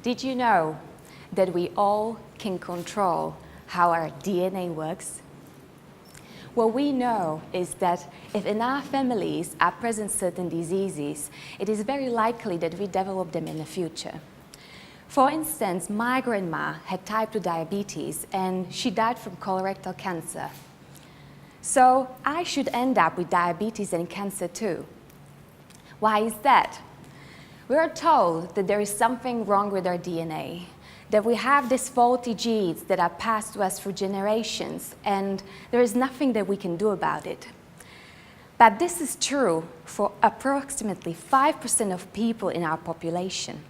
Did you know that we all can control how our DNA works? What we know is that if in our families are present certain diseases, it is very likely that we develop them in the future. For instance, my grandma had type 2 diabetes and she died from colorectal cancer. So I should end up with diabetes and cancer too. Why is that? We are told that there is something wrong with our DNA, that we have these faulty genes that are passed to us through generations, and there is nothing that we can do about it. But this is true for approximately 5% of people in our population.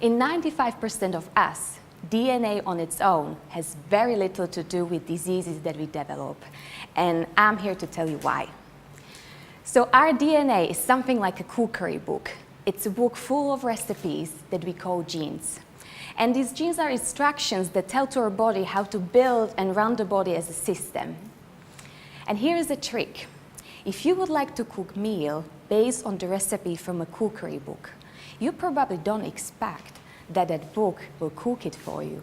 In 95% of us, DNA on its own has very little to do with diseases that we develop, and I'm here to tell you why. So our DNA is something like a cookery book. It's a book full of recipes that we call genes. And these genes are instructions that tell to our body how to build and run the body as a system. And here is a trick. If you would like to cook a meal based on the recipe from a cookery book, you probably don't expect that that book will cook it for you.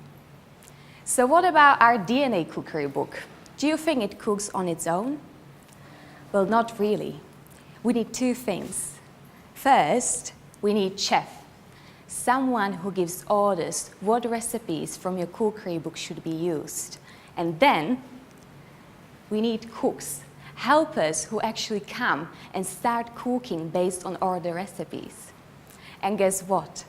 So what about our DNA cookery book? Do you think it cooks on its own? Well, not really. We need two things. First, we need chef, someone who gives orders what recipes from your cookery book should be used. And then we need cooks, helpers who actually come and start cooking based on all the recipes. And guess what?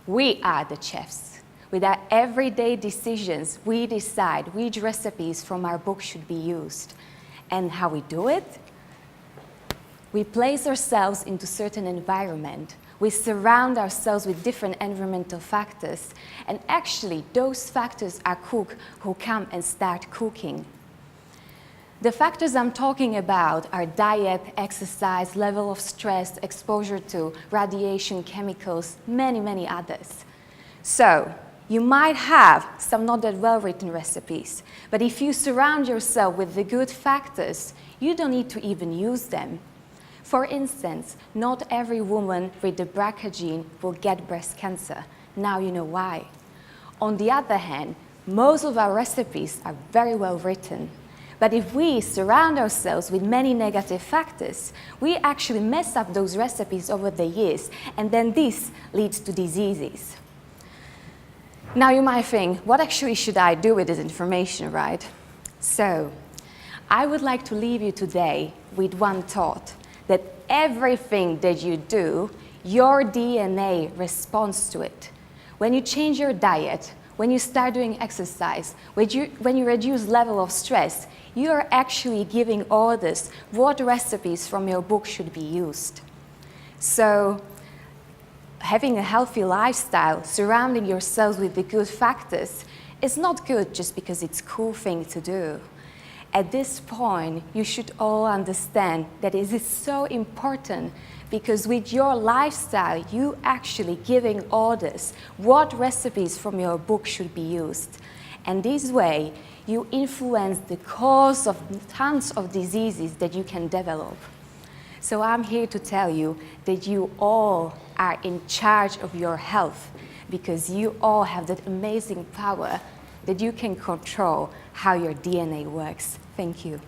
We are the chefs. With our everyday decisions, we decide which recipes from our book should be used. And how we do it? We place ourselves into certain environment. We surround ourselves with different environmental factors. And actually, those factors are cooks who come and start cooking. The factors I'm talking about are diet, exercise, level of stress, exposure to radiation, chemicals, many others. So, you might have some not that well-written recipes, but if you surround yourself with the good factors, you don't need to even use them. For instance, not every woman with the BRCA gene will get breast cancer. Now you know why. On the other hand, most of our recipes are very well written. But if we surround ourselves with many negative factors, we actually mess up those recipes over the years, and then this leads to diseases. Now you might think, what actually should I do with this information, right? So, I would like to leave you today with one thought, that everything that you do, your DNA responds to it. When you change your diet, when you start doing exercise, when you reduce level of stress, you are actually giving orders what recipes from your book should be used. So, having a healthy lifestyle, surrounding yourselves with the good factors, is not good just because it's a cool thing to do. At this point, you should all understand that it is so important because with your lifestyle, you actually giving orders what recipes from your book should be used. And this way, you influence the cause of tons of diseases that you can develop. So I'm here to tell you that you all are in charge of your health because you all have that amazing power that you can control how your DNA works. Thank you.